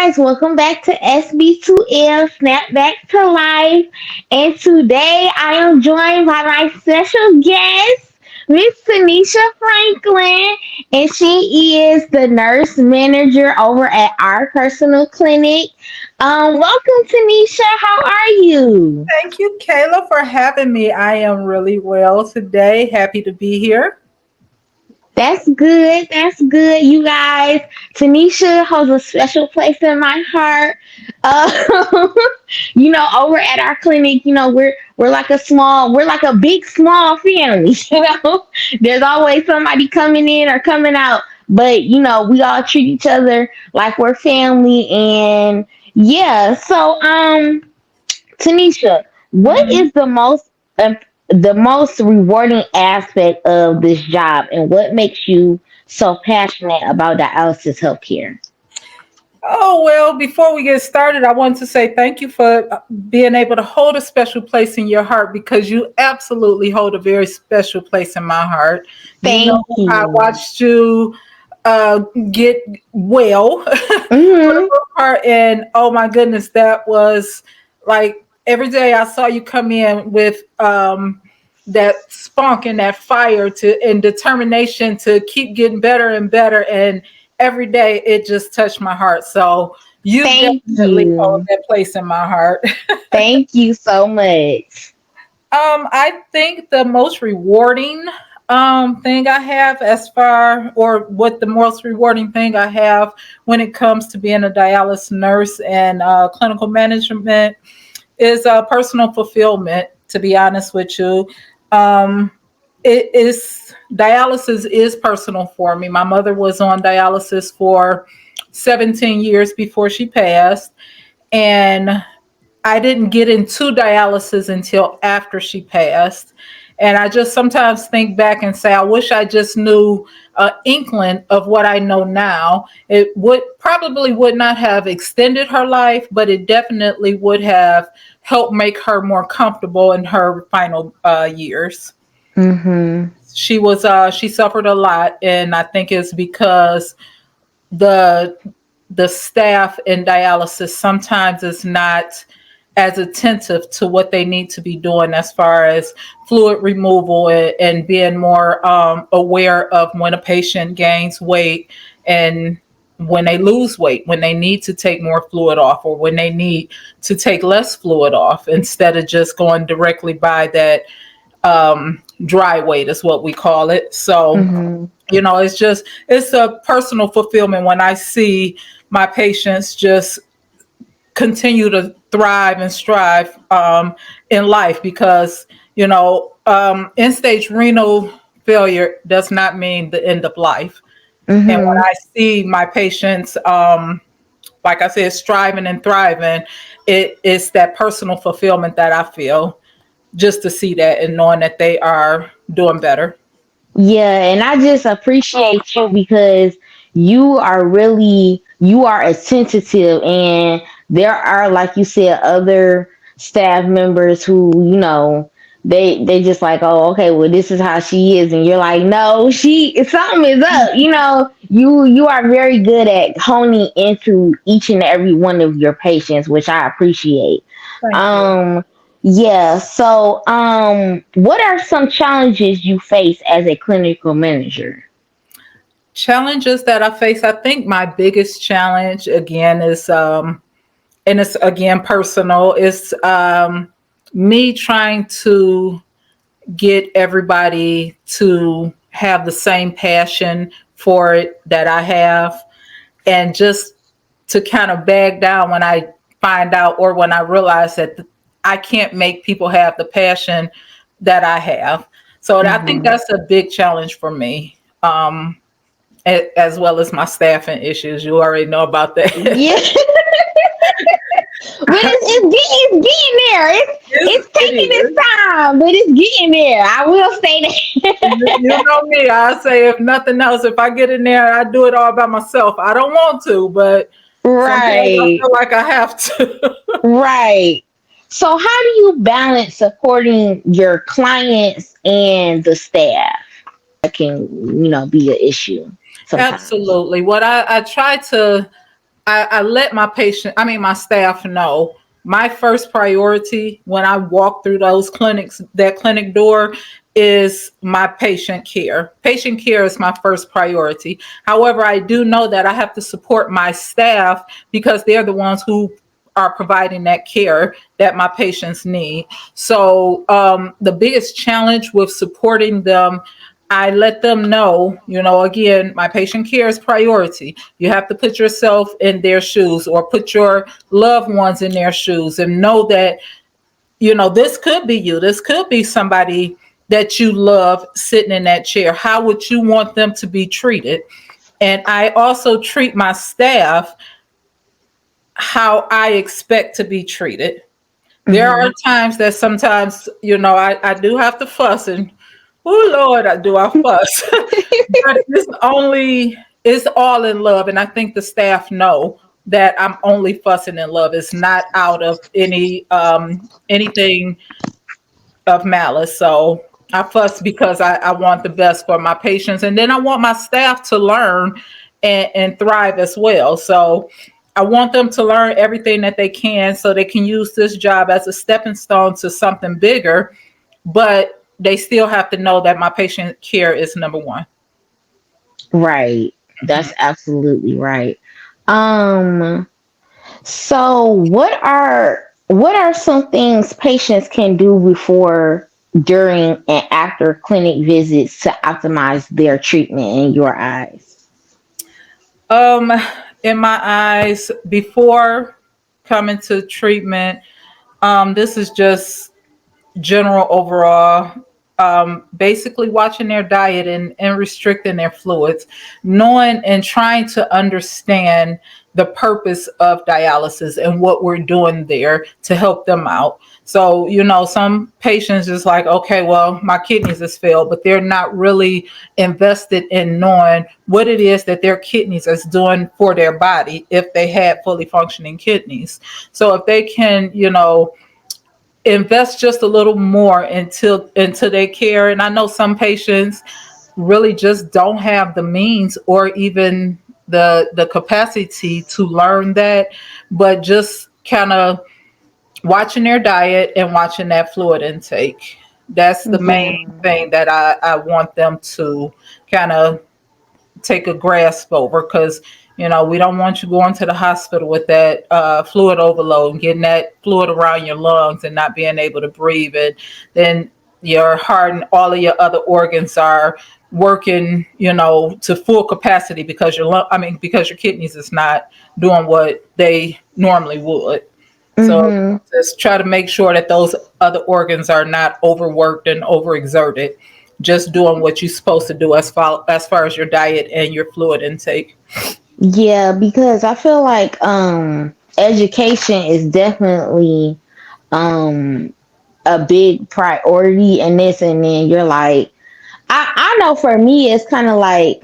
guys, welcome back to SB2L Snap Back to Life. And today I am joined by my special guest, Miss Tanisha Franklin, and she is the nurse manager over at our personal clinic. Welcome, Tanisha. How are you? Thank you, Kayla, for having me. I am really well today. Happy to be here. That's good. That's good, you guys. Tanisha holds a special place in my heart. Uh, over at our clinic, we're like we're like a big small family. There's always somebody coming in or coming out, but we all treat each other like we're family. And yeah, so Tanisha, what Mhm. is the most rewarding aspect of this job, and what makes you so passionate about dialysis healthcare? Oh, well, before we get started, I want to say thank you for being able to hold a special place in your heart because you absolutely hold a very special place in my heart. You know, Thank I you. watched you uh, get well for the Hmm. most part, and oh my goodness, that was like every day I saw you come in with that spunk and that fire to and determination to keep getting better and better, and every day it just touched my heart. So you Thank definitely hold you. that place in my heart. Thank you so much. I think the most rewarding thing I have or what the most rewarding thing I have when it comes to being a dialysis nurse and clinical management is personal fulfillment, to be honest with you. Um, it is dialysis is personal for me. My mother was on dialysis for 17 years before she passed, and I didn't get into dialysis until after she passed. And I just sometimes think back and say, I wish I just knew an inkling of what I know now. It would not have extended her life, but it definitely would have helped make her more comfortable in her final years. Hmm. She suffered a lot, and I think it's because the the staff in dialysis sometimes is not as attentive to what they need to be doing as far as fluid removal and being more aware of when a patient gains weight and when they lose weight, when they need to take more fluid off or when they need to take less fluid off instead of just going directly by that dry weight is what we call it. So Hmm. it's a personal fulfillment when I see my patients just continue to thrive and strive in life because end stage renal failure does not mean the end of life. And when Hmm. I see my patients like I said striving and thriving, it's that personal fulfillment that I feel just to see that and knowing that they are doing better. Yeah, and I just appreciate you because you are attentive, and there are, like you said, other staff members who, they just like, oh, okay, well, this is how she is, and you're like, no, something is up. You are very good at honing into each and every one of your patients, which I appreciate. Thank you. Um yeah. So, what are some challenges you face as a clinical manager? Challenges that I face, I think my biggest challenge again is and it's again personal, is me trying to get everybody to have the same passion for it that I have, and just to kind of bag down when I find out or when I realize that I can't make people have the passion that I have. So I think Hmm. that's a big challenge for me. As well as my staffing issues. You already know about that. Yeah, but it's getting there. It's It taking its is. time, but it's getting there. I will say that. You know me. I say if nothing else, if I get in there, I do it all by myself. I don't want to, but sometimes I Right, feel like I have to. right. So, how do you balance supporting your clients and the staff? That can, be an issue sometimes. Absolutely. What I try to I let my staff know my first priority when I walk through that clinic door is my patient care. Patient care is my first priority. However, I do know that I have to support my staff because they're the ones who are providing that care that my patients need. So, the biggest challenge with supporting them, I let them know, again, my patient care is priority. You have to put yourself in their shoes or put your loved ones in their shoes and know that, this could be you. This could be somebody that you love sitting in that chair. How would you want them to be treated? And I also treat my staff how I expect to be treated. There are Mhm. times that sometimes, I do have to fuss and, oh Lord, I fuss. But it's all in love. And I think the staff know that I'm only fussing in love. It's not out of anything of malice. So I fuss because I want the best for my patients. And then I want my staff to learn and thrive as well. So I want them to learn everything that they can so they can use this job as a stepping stone to something bigger. But they still have to know that my patient care is number one. Right. Mhm. That's absolutely right. Um, so what are some things patients can do before, during, and after clinic visits to optimize their treatment in your eyes? Um, in my eyes, before coming to treatment, this is just general overall, basically watching their diet and restricting their fluids, knowing and trying to understand the purpose of dialysis and what we're doing there to help them out. So, some patients just like, okay, well, my kidneys has failed, but they're not really invested in knowing what it is that their kidneys is doing for their body if they had fully functioning kidneys. So if they can, invest just a little more into their care. And I know some patients really just don't have the means or even the capacity to learn that, but just kind of watching their diet and watching that fluid intake. That's the Yeah. main thing that I want them to kind of take a grasp over, because we don't want you going to the hospital with that fluid overload and getting that fluid around your lungs and not being able to breathe, and then your heart and all of your other organs are working to full capacity because because your kidneys is not doing what they normally would. So Mhm. just try to make sure that those other organs are not overworked and overexerted. Just doing what you're supposed to do as far as your diet and your fluid intake. Yeah, because I feel like education is definitely um a big priority in this, and then you're like, I know for me it's kind of like,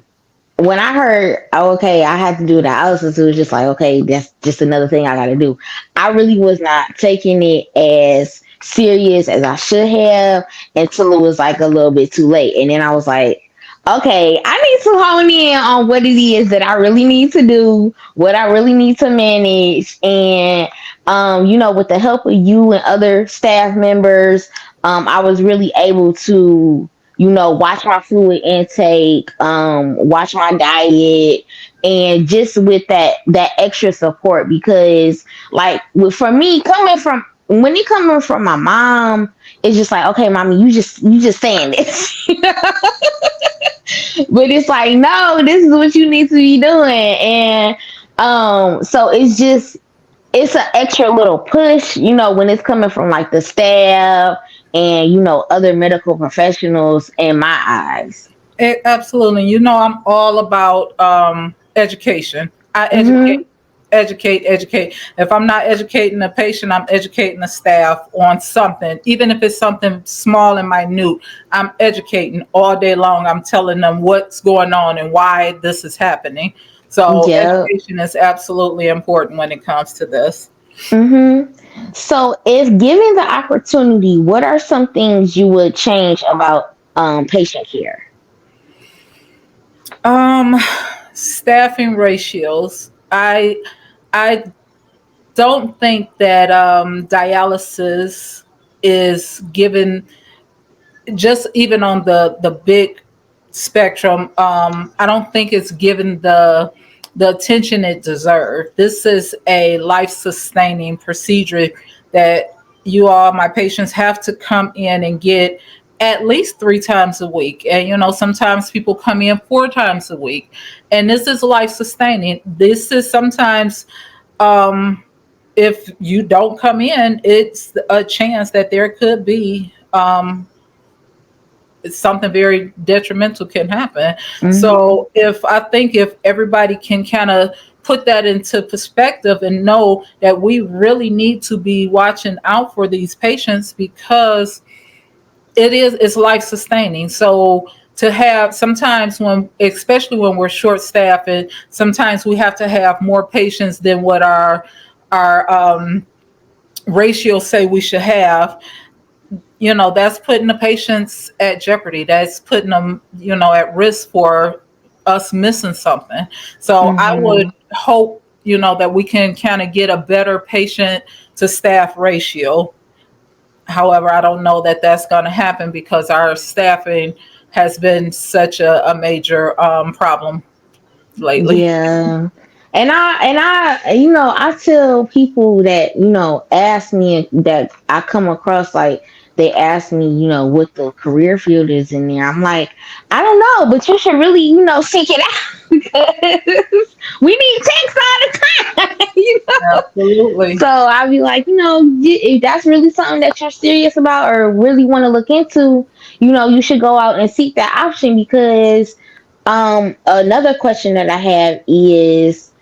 when I heard, oh, okay, I had to do dialysis, it was just like, okay, that's just another thing I got to do. I really was not taking it as serious as I should have until it was like a little bit too late. And then I was like, okay, I need to hone in on what it is that I really need to do, what I really need to manage. And, with the help of you and other staff members, I was really able to, watch my fluid intake, watch my diet, and just with that extra support, because like for me, coming from when it coming from my mom, it's just like, okay, mommy, you just saying this. But it's like, no, this is what you need to be doing. And so it's an extra little push, when it's coming from like the staff and other medical professionals in my eyes. Absolutely. I'm all about education. I Mhm. educate. If I'm not educating the patient, I'm educating the staff on something. Even if it's something small and minute, I'm educating all day long. I'm telling them what's going on and why this is happening. So Yeah. education is absolutely important when it comes to this. Mhm. So, if given the opportunity, what are some things you would change about patient care? Um, Staffing ratios. I don't think that dialysis is given, just even on the big spectrum. I don't think it's given the attention it deserves. This is a life sustaining procedure that you all, my patients, have to come in and get at least 3 times a week. And sometimes people come in 4 times a week. And this is life sustaining. This is sometimes, um, if you don't come in, it's a chance that there could be something very detrimental can happen. Mm-hmm. So if everybody can kind of put that into perspective and know that we really need to be watching out for these patients, because it's life sustaining. So to have, sometimes when, especially when we're short staffed, and sometimes we have to have more patients than what our ratios say we should have. That's putting the patients at jeopardy. That's putting them, at risk for us missing something. So I would Mm-hmm. hope, that we can kind of get a better patient to staff ratio. However, I don't know that that's going to happen because our staffing has been such a major problem lately. Yeah. And I I tell people that, ask me, that I come across, like, they ask me, what the career field is in there. I'm like, I don't know, but you should really, seek it out because we need techs all the time. Absolutely. So I'd be like, if that's really something that you're serious about or really want to look into, you should go out and seek that option. Because another question that I have is,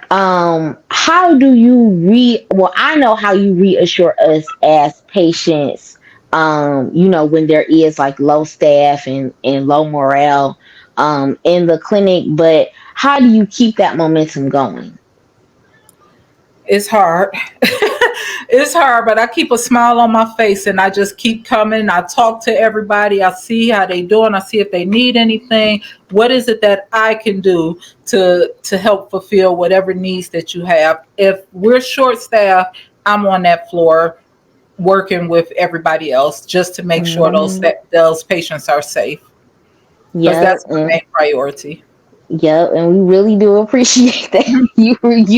how do you well, I know how you reassure us as patients, when there is like low staff and low morale in the clinic, but how do you keep that momentum going? It's hard. It's hard, but I keep a smile on my face and I just keep coming. I talk to everybody. I see how they doing. I see if they need anything. What is it that I can do to help fulfill whatever needs that you have? If we're short staffed, I'm on that floor working with everybody else just to make sure Hmm. those patients are safe, because Yep. that's my main priority. Yep, and we really do appreciate that. You don't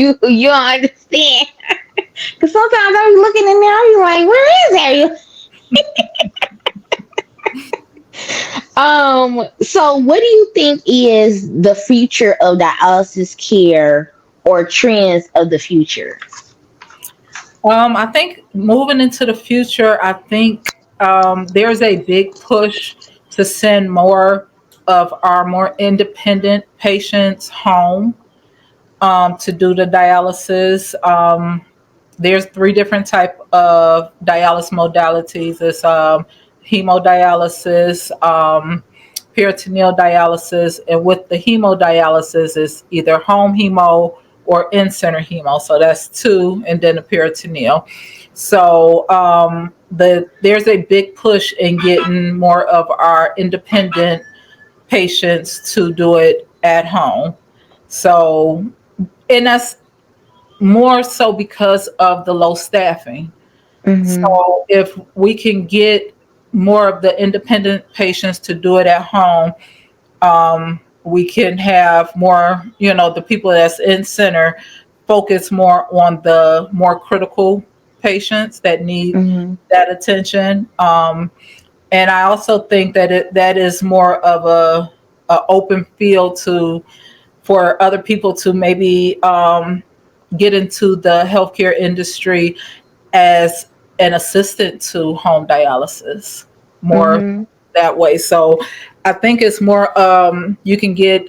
understand. Because sometimes I be looking in there, I be like, where is everyone? So what do you think is the future of dialysis care, or trends of the future? I think moving into the future, I think there's a big push to send more of our more independent patients home to do the dialysis. There's 3 different type of dialysis modalities. It's hemodialysis, peritoneal dialysis, and with the hemodialysis, it's either home hemo or in-center hemo. So that's 2, and then the peritoneal. So there's a big push in getting more of our independent patients to do it at home. So, and that's more so because of the low staffing. Mm-hmm. So if we can get more of the independent patients to do it at home, we can have more, the people that's in center focus more on the more critical patients that need Mm-hmm. that attention. And I also think that that is more of a open field to for other people to maybe get into the healthcare industry as an assistant to home dialysis, more Mm-hmm. that way. So I think it's more, you can get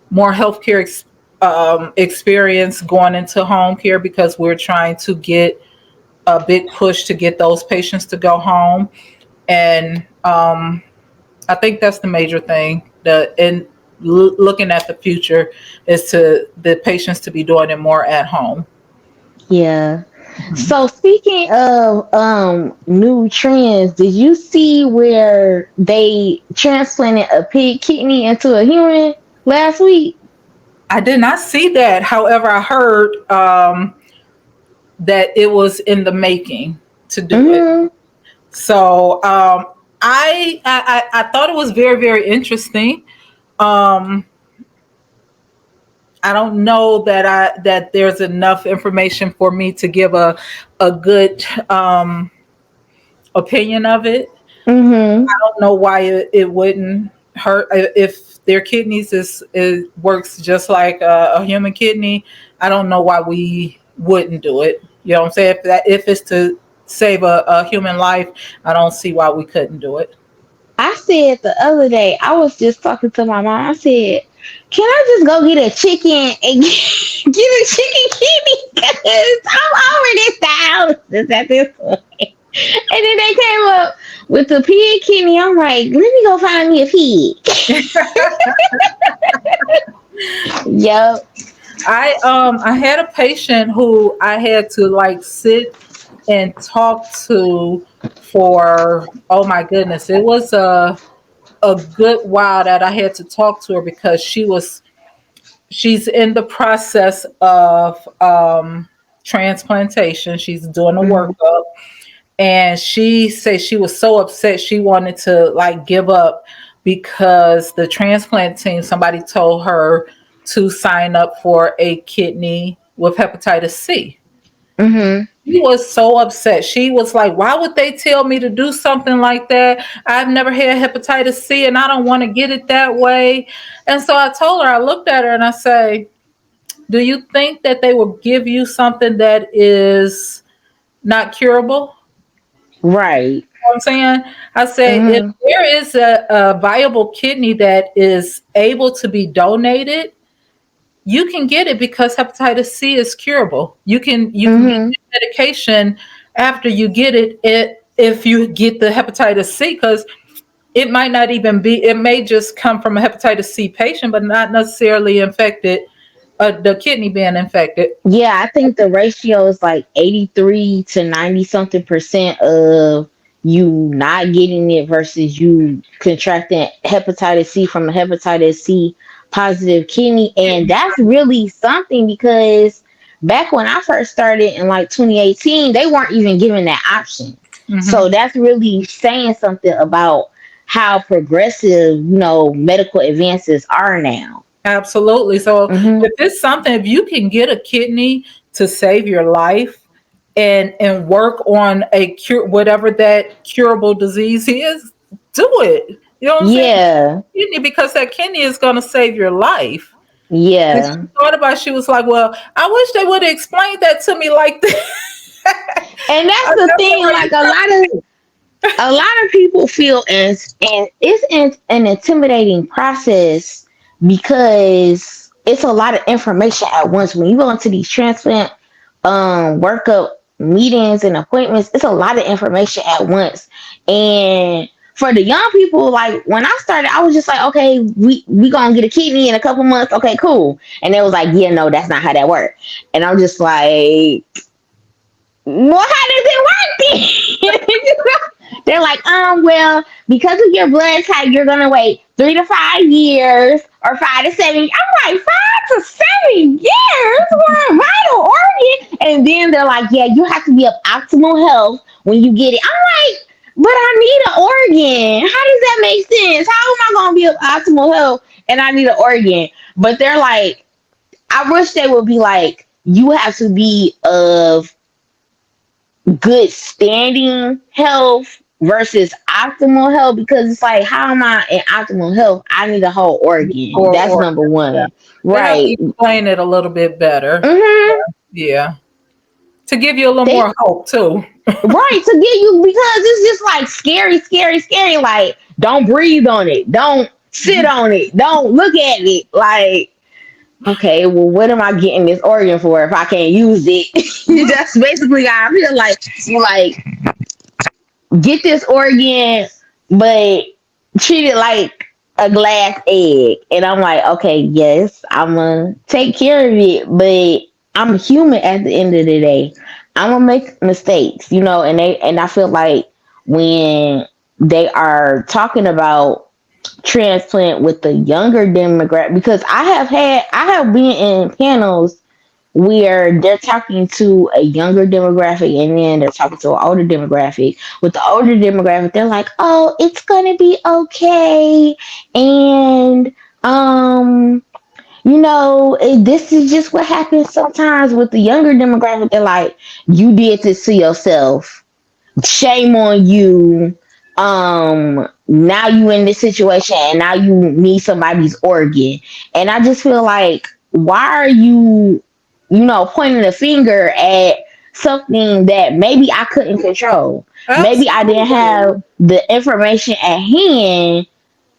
more healthcare experience going into home care, because we're trying to get a big push to get those patients to go home. And I think that's the major thing. Looking at the future is to the patients to be doing it more at home. Yeah. Mhm. So speaking of new trends, did you see where they transplanted a pig kidney into a human last week? I did not see that. However, I heard that it was in the making to do it. Hmm. So I thought it was very, very interesting. Um, I don't know that there's enough information for me to give a good opinion of it. Hmm. Don't know why it wouldn't hurt if their kidneys is works just like a human kidney. I don't know why we wouldn't do it. You know what I'm saying? If it's to save a human life, I don't see why we couldn't do it. I said the other day, I was just talking to my mom. I said, "Can I just go get a chicken and get a chicken kidney? Because I'm already thousands at this point." And then they came up with the pig kidney. I'm like, let me go find me a pig. Yup. I had a patient who I had to like sit and talk to for, oh my goodness, it was a good while that I had to talk to her because she's in the process of transplantation. She's doing a Hmm. workup, and she said she was so upset she wanted to like give up because the transplant team, somebody told her to sign up for a kidney with hepatitis C. Hmm. She was so upset. She was like, why would they tell me to do something like that? I've never had hepatitis C and I don't want to get it that way. And so I told her, I looked at her and I say, do you think that they will give you something that is not curable? Right. You know what I'm saying? I say, if Hmm. there is a viable kidney that is able to be donated, you can get it because hepatitis C is curable. You can get Hmm. medication after you get it if you get the hepatitis C, because it might not even be, it may just come from a hepatitis C patient, but not necessarily infected, the kidney being infected. Yeah, I think the ratio is like 83 to 90 something percent of you not getting it versus you contracting hepatitis C from a hepatitis C positive kidney. And that's really something because back when I first started in like 2018, they weren't even given that option. Hmm. So that's really saying something about how progressive, medical advances are now. Absolutely. So Hmm. if it's something, if you can get a kidney to save your life and work on a cure, whatever that curable disease is, do it. You know what I'm saying? Yeah. Kidney, because that kidney is going to save your life. And she Yeah. thought about it, she was like, well, I wish they would have explained that to me like this. And that's I the never thing, heard like it come. a lot of people feel and it's an intimidating process because it's a lot of information at once. When you go into these transplant workup meetings and appointments, it's a lot of information at once. And for the young people, like when I started, I was just like, okay, we gonna get a kidney in a couple months. Okay, cool. And they was like, yeah, no, that's not how that works. And I'm just like, well, how does it work then? They're like, well, because of your blood type, you're gonna wait 3 to 5 years or 5 to 7. I'm like, 5 to 7 years for a vital organ, and then they're like, yeah, you have to be of optimal health when you get it. I'm like, but I need an organ. How does that make sense? How am I gonna be of optimal health and I need an organ? But they're like, I wish they would be like, you have to be of good standing health versus optimal health because it's like how am I in optimal health? I need a whole organ. That's Or number yeah. one. They have to Right. explain it a little bit better. Mm-hmm. Yeah. To give you a little They more hope too. right to get you because it's just like scary, scary, scary. Like don't breathe on it. Don't sit on it. Don't look at it. Like okay, well, what am I getting this organ for if I can't use it? That's basically how I feel like. You like get this organ, but treat it like a glass egg. And I'm like, okay, yes, I'm gonna take care of it, but I'm human at the end of the day. I'm gonna make mistakes, and I feel like when they are talking about transplant with the younger demographic, because I have been in panels where they're talking to a younger demographic and then they're talking to an older demographic. With the older demographic, they're like, "Oh, it's gonna be okay," and this is just what happens sometimes. With the younger demographic, they're like, "You did this to yourself. Shame on you. Now you in this situation and now you need somebody's organ." And I just feel like, why are you, pointing the finger at something that maybe I couldn't control? Maybe I didn't Absolutely. have the information at hand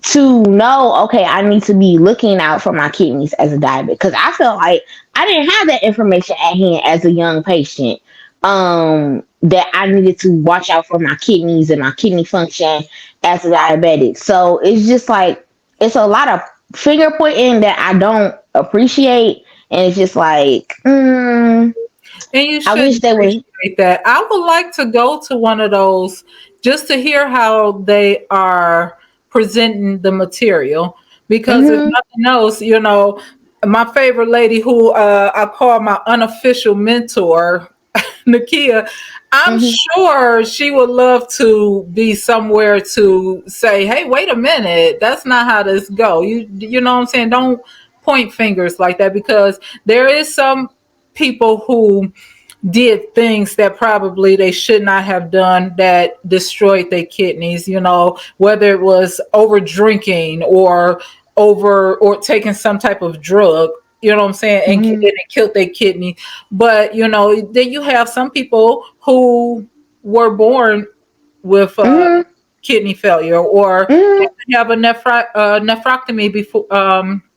to know, okay, I need to be looking out for my kidneys as a diabetic, because I felt like I didn't have that information at hand as a young patient, that I needed to watch out for my kidneys and my kidney function as a diabetic. So it's just like, it's a lot of finger pointing that I don't appreciate, and it's just like, And you I should wish they would. appreciate that. I would like to go to one of those just to hear how they are presenting the material. Because if Mhm, nothing else, my favorite lady who I call my unofficial mentor, Nakia, I'm mhm, sure she would love to be somewhere to say, "Hey, wait a minute, that's not how this go." You know what I'm saying? Don't point fingers like that, because there is some people who did things that probably they should not have done that destroyed their kidneys, whether it was over drinking or taking some type of drug, you know what I'm saying, and mhm, it killed their kidney. But then you have some people who were born with mhm, kidney failure, or mhm, have a nephrectomy before,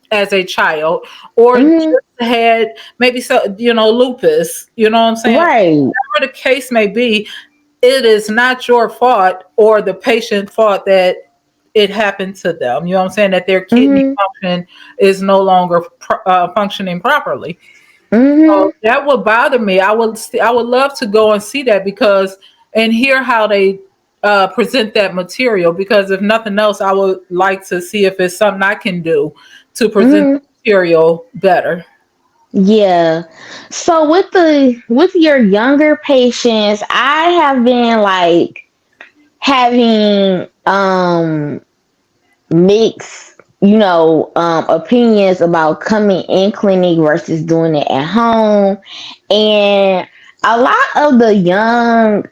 as a child, or just mhm. had maybe lupus. You know what I'm saying? Right. Whatever the case may be, it is not your fault or the patient's fault that it happened to them. You know what I'm saying? That their kidney Mhm, function is no longer functioning properly. mhm, So that would bother me. I would love to go and see that, because and hear how they present that material. Because if nothing else, I would like to see if it's something I can do to present the mhm. material better. Yeah. So with your younger patients, I have been like having mixed, opinions about coming in clinic versus doing it at home. And a lot of the young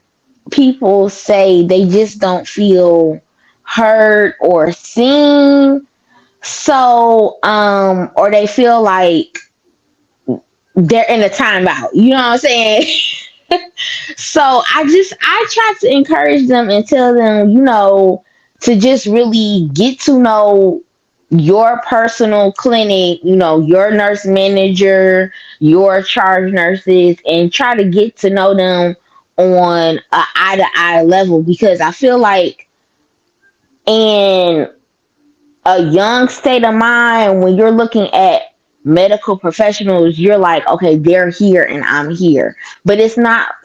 people say they just don't feel heard or seen. So, or they feel like they're in a timeout. You know what I'm saying? So I try to encourage them and tell them, to just really get to know your personal clinic, your nurse manager, your charge nurses, and try to get to know them on a eye to eye level, because I feel like in a young state of mind, when you're looking at medical professionals, you're like, okay, they're here and I'm here. But it's not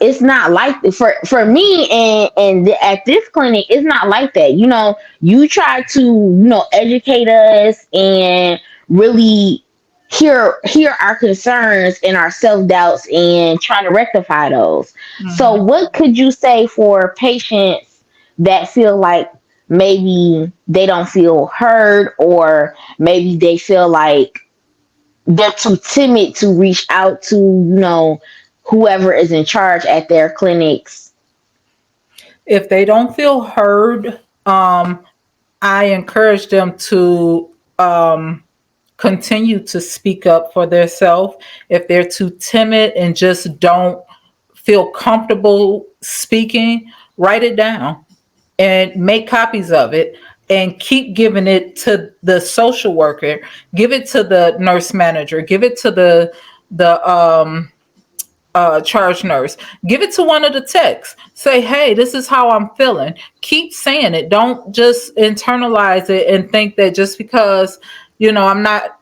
like, for me, and at this clinic, it's not like that. You try to, educate us and really hear our concerns and our self-doubts and try to rectify those. So Mhm. what could you say for patients that feel like maybe they don't feel heard, or maybe they feel like they're too timid to reach out to, whoever is in charge at their clinics? If they don't feel heard, I encourage them to continue to speak up for themselves. If they're too timid and just don't feel comfortable speaking, write it down and make copies of it, and keep giving it to the social worker, give it to the nurse manager, give it to the charge nurse, give it to one of the techs. Say, hey, this is how I'm feeling. Keep saying it. Don't just internalize it and think that just because I'm not.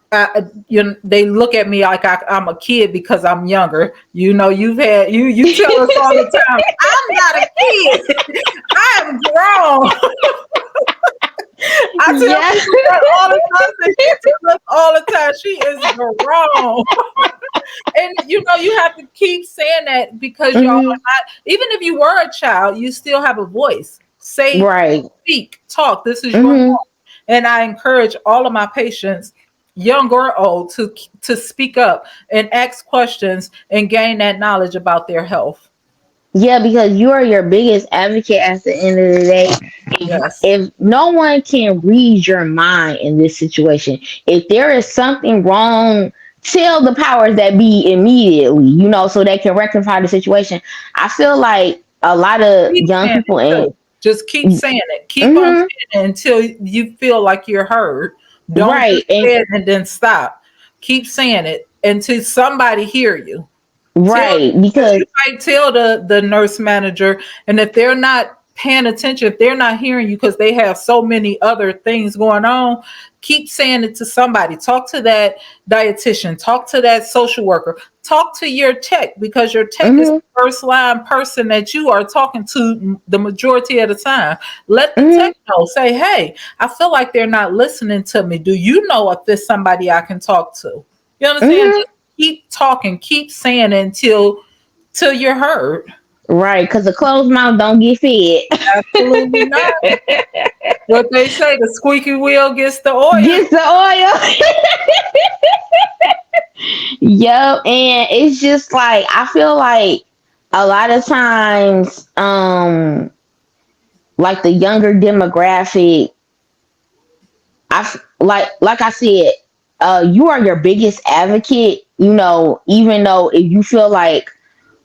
They look at me like I'm a kid because I'm younger. You tell us all the time, I'm not a kid. I am grown. I tell Yeah. people that all the time. That she tells us all the time. She is grown. And you have to keep saying that because y'all Hmm. are not, even if you were a child, you still have a voice. Say, Right. speak, talk. This is your Hmm. moment. And I encourage all of my patients, young or old, to speak up and ask questions and gain that knowledge about their health. Yeah, because you are your biggest advocate at the end of the day. Yes. If no one can read your mind in this situation, if there is something wrong, tell the powers that be immediately, so they can rectify the situation. I feel like a lot of Keep young saying it people in. too. Just keep saying it. Keep on Hmm. saying it until you feel like you're heard. Don't Right. just say it and then stop. Keep saying it until somebody hear you. Tell, because Because you might tell the nurse manager, and if they're not paying attention, if they're not hearing you because they have so many other things going on, keep saying it to somebody. Talk to that dietitian, talk to that social worker, talk to your tech, because your tech is hmm the first line person that you are talking to the majority of the time. Let the hmm tech know. Say, hey, I feel like they're not listening to me. Do you know if there's somebody I can talk to? You understand? hmm Just keep talking, keep saying it till you're heard. right, because a closed mouth don't get fed. Absolutely not. What they say, the squeaky wheel gets the oil. Gets the oil. Yep, and it's just like I feel like a lot of times, like the younger demographic, like I said, you are your biggest advocate. Even though if you feel like,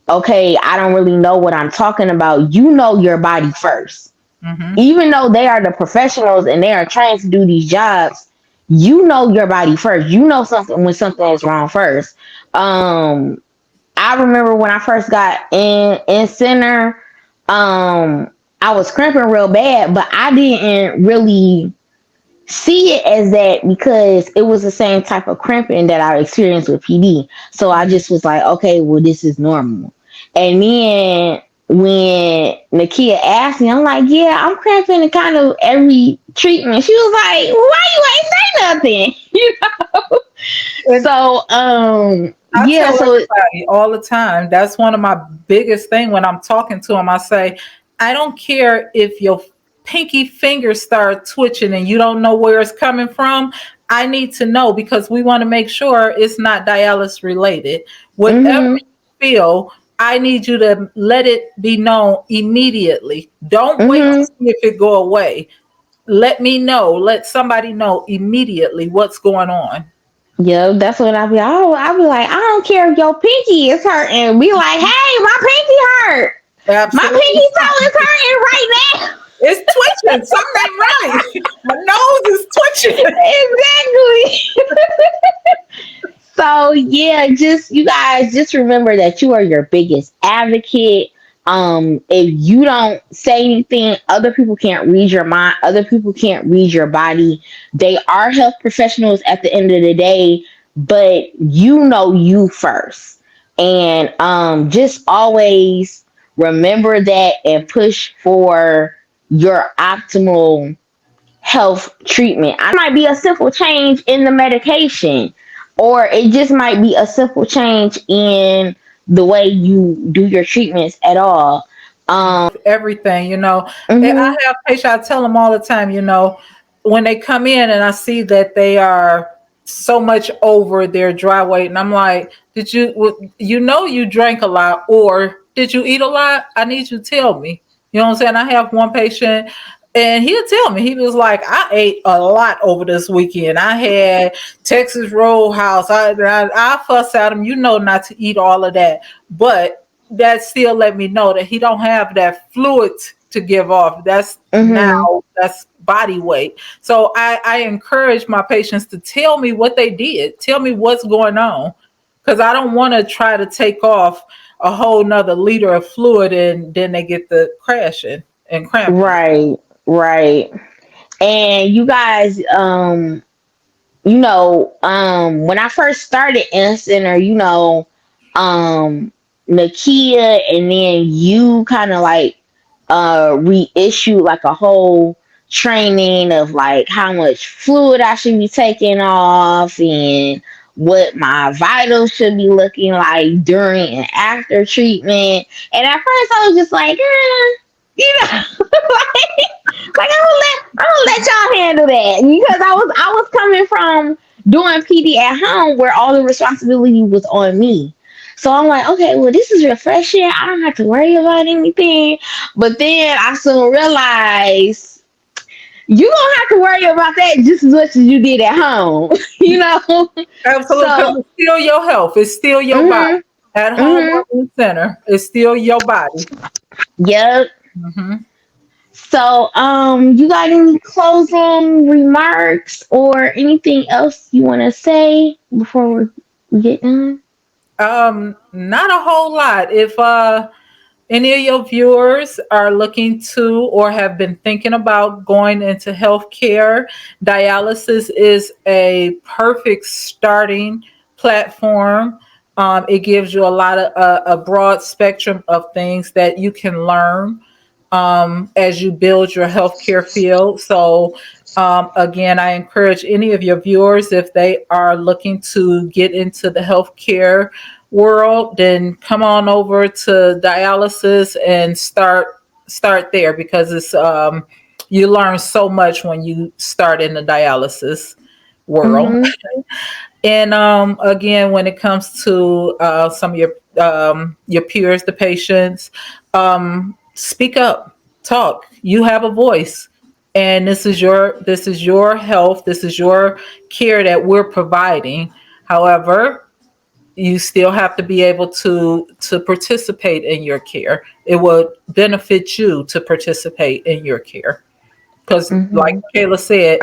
okay, I don't really know what I'm talking about, your body first. Hmm. Even though they are the professionals and they are trying to do these jobs, your body first. You know something when something is wrong first. Um, I remember when I first got in center, I was cramping real bad, but I didn't really see it as that because it was the same type of cramping that I experienced with PD. So I just was like, okay, well, this is normal. And then when Nakia asked me, I'm like, yeah, I'm cramping in kind of every treatment. She was like, why you ain't say nothing? And So, I yeah, tell so, everybody all the time, that's one of my biggest thing when I'm talking to them. I say, I don't care if your pinky fingers start twitching and you don't know where it's coming from. I need to know because we want to make sure it's not dialysis related. Whatever mm-hmm, you feel, I need you to let it be known immediately. Don't wait to mm-hmm. see if it go away. Let me know. Let somebody know immediately what's going on. Yeah, that's what I be. Oh, I be like, I don't care if your pinky is hurting. Be like, hey, my pinky hurt. My Absolutely pinky toe is fine. hurting right now. It's twitching. Something ain't right. My nose is twitching. Exactly. So yeah, just you guys just remember that you are your biggest advocate. If you don't say anything, other people can't read your mind, other people can't read your body. They are health professionals at the end of the day, but you first. And just always remember that and push for your optimal health treatment. I might be a simple change in the medication, or it just might be a simple change in the way you do your treatments at all. Everything, And I Mhm, have patients, I tell them all the time, when they come in and I see that they are so much over their dry weight, and I'm like, you drank a lot, or did you eat a lot? I need you to tell me. You know what I'm saying? I have one patient and he'll tell me, he was like, I ate a lot over this weekend. I had Texas Roadhouse. I fuss at him, not to eat all of that. But that still let me know that he don't have that fluid to give off. mhm, That's body weight. So I encourage my patients to tell me what they did. Tell me what's going on. Because I don't want to try to take off a whole nother liter of fluid and then they get the crashing and cramping. right, right. And you guys, when I first started in center, Nakia and then you kind of like reissue like a whole training of like how much fluid I should be taking off and what my vitals should be looking like during and after treatment. And at first I was just like, like I'm gonna let y'all handle that because I was coming from doing PD at home where all the responsibility was on me. So I'm like, okay, well, this is refreshing. I don't have to worry about anything. But then I soon realized you don't have to worry about that just as much as you did at home, you know? Absolutely, because So, it's still your health. It's still your body. mhm, At home or mhm, in the center, it's still your body. yep. Hmm. So, you got any closing remarks or anything else you want to say before we get done? Not a whole lot. If any of your viewers are looking to or have been thinking about going into healthcare, dialysis is a perfect starting platform. It gives you a lot of a broad spectrum of things that you can learn as you build your healthcare field. So, again, I encourage any of your viewers, if they are looking to get into the healthcare world, then come on over to dialysis and start there because it's you learn so much when you start in the dialysis world. Mhm. And again, when it comes to some of your peers, the patients, speak up, talk. You have a voice, and this is your health. This is your care that we're providing. However, you still have to be able to participate in your care. It would benefit you to participate in your care because, like Mhm. Kayla said,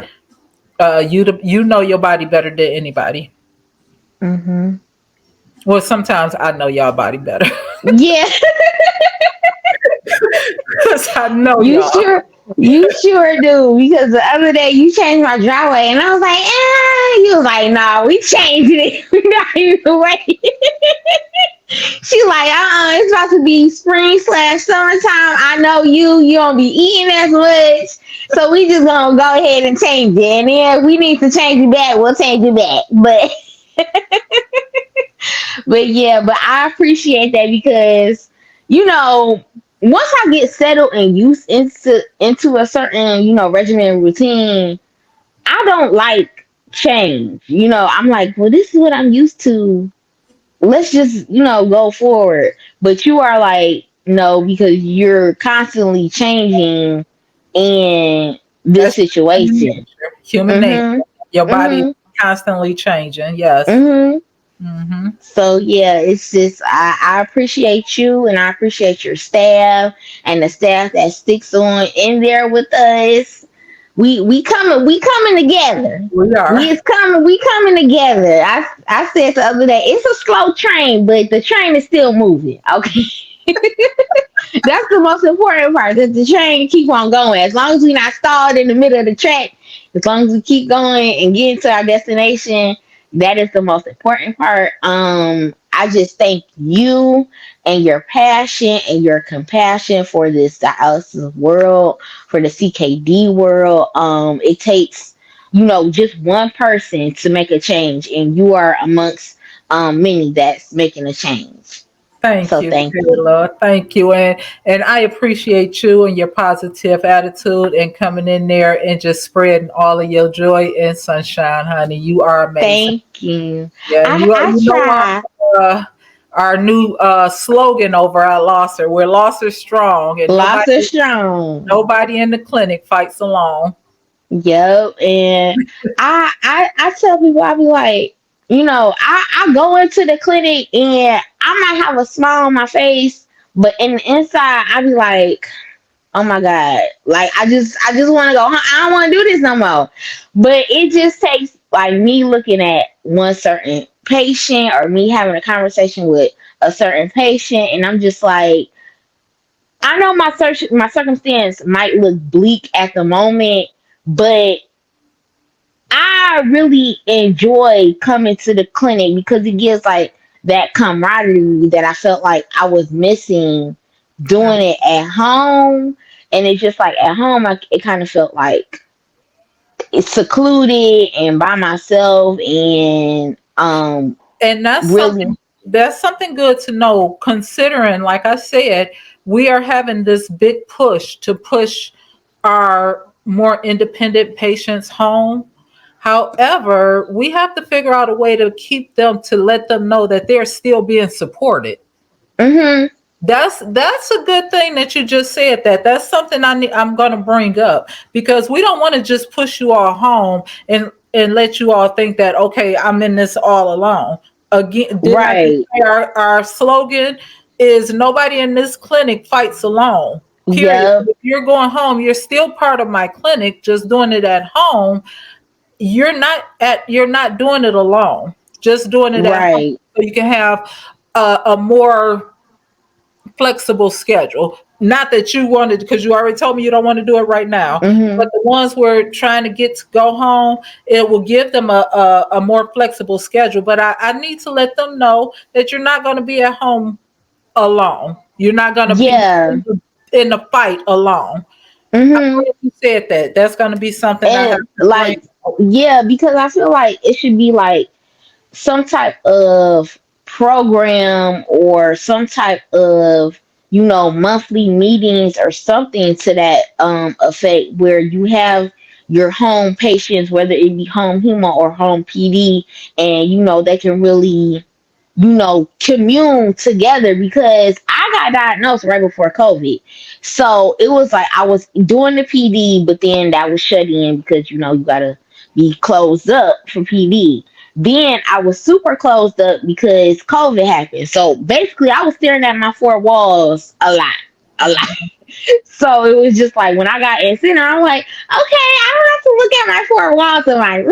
you know your body better than anybody. Mhm. Well, sometimes I know y'all body better Yeah. because I know You y'all. sure? You sure do. Because the other day you changed my driveway, and I was like, You was like, "Nah, we changed it. We not even waiting." She like, It's about to be spring slash summertime. I know you don't be eating as much, so we just gonna go ahead and change it. And then we need to change it back. We'll change it back, but yeah, but I appreciate that because you know once I get settled and used into a certain regimen and routine, I don't like change. I'm like, well, this is what I'm used to. Let's just go forward. But you are like, no, because you're constantly changing in this That's human situation. nature. Human nature. Mhm. Your body is Mhm. constantly changing. Yes. Mhm. Hmm. So yeah, it's just I appreciate you and I appreciate your staff and the staff that sticks on in there with us. We coming together. We We are. is coming we coming together. I said the other day, it's a slow train, but the train is still moving. Okay. That's the most important part. That the train keep on going. As long as we not stalled in the middle of the track, as long as we keep going and getting to our destination, that is the most important part. I just thank you and your passion and your compassion for this dialysis world, for the CKD world. It takes, just one person to make a change, and you are amongst many that's making a change. Thank So you, thank you. Kayla. Thank you. And I appreciate you and your positive attitude and coming in there and just spreading all of your joy and sunshine, honey. You are amazing. Thank you. Yeah, and I you know try. our new slogan over at Losser. We're Losser strong and Lots of strong. nobody in the clinic fights alone. Yep. And I tell people, I be like, I go into the clinic and I might have a smile on my face, but in the inside I be like, oh my God. Like I just wanna go, I don't wanna do this no more. But it just takes like me looking at one certain patient or me having a conversation with a certain patient and I'm just like, I know my circumstance might look bleak at the moment, but I really enjoy coming to the clinic because it gives like that camaraderie that I felt like I was missing doing it at home. And it's just like at home, it kind of felt like it's secluded and by myself, and And really. that's something good to know, considering, like I said, we are having this big push to push our more independent patients home. However, we have to figure out a way to keep them, to let them know that they're still being supported. Mhm. That's a good thing that you just said that. That's something I'm going to bring up, because we don't want to just push you all home and let you all think that, okay, I'm in this all alone. Again, didn't I just Right. say our slogan is nobody in this clinic fights alone. Period. Yep. If you're going home, you're still part of my clinic, just doing it at home. You're not doing it alone. Just doing it at home Right. so you can have a more flexible schedule. Not that you wanted, because you already told me you don't want to do it right now. But Mhm. the ones we're trying to get to go home, it will give them a more flexible schedule. But I need to let them know that you're not going to be at home alone. You're not going to be Yeah. in the fight alone. I'm Mhm. glad you said that. That's going to be something I have And to bring. like, yeah, because I feel like it should be like some type of program or some type of, monthly meetings or something to that effect, where you have your home patients, whether it be home hemo or home PD, and they can really commune together, because I got diagnosed right before COVID. So it was like I was doing the PD, but then that was shut in because you gotta be closed up for PD. Then I was super closed up because COVID happened. So basically I was staring at my four walls a lot. A lot. So it was just like when I got in center, I'm like, okay, I don't have to look at my four walls in my room.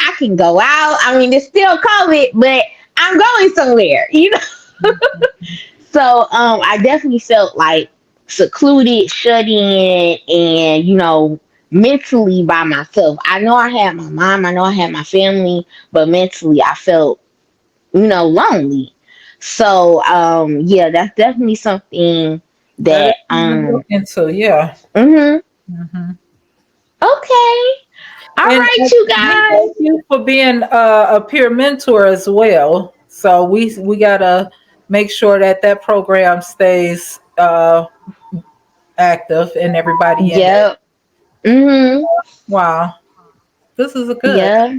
I can go out. I mean, it's still COVID, but I'm going somewhere, So I definitely felt like secluded, shut in, and mentally by myself. I know I had my mom, I know I had my family, but mentally I felt lonely. So yeah, that's definitely something That is that something to look into. Yeah. mhm. Hmm. Okay. All And right, you we guys. thank you for being a peer mentor as well. So we gotta make sure that that program stays active and everybody in it. Yep. Mhm. Wow, this is a good. Yeah.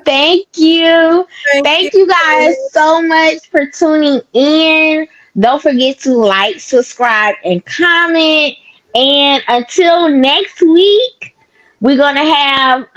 Thank you. Thank you. Thank you guys so much for tuning in. Don't forget to like, subscribe, and comment. And until next week, we're gonna have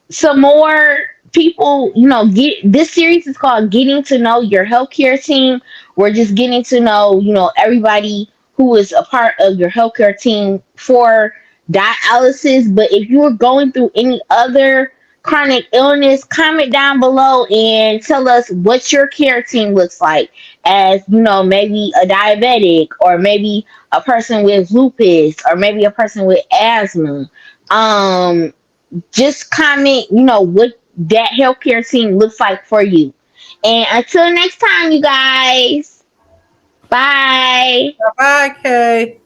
some more people, get this series is called Getting to Know Your Healthcare Team. We're just getting to know, everybody who is a part of your healthcare team for dialysis. But if you are going through any other chronic illness, comment down below and tell us what your care team looks like, as maybe a diabetic, or maybe a person with lupus, or maybe a person with asthma. Just comment, what that healthcare team looks like for you. And until next time, you guys, bye. Bye, Kay.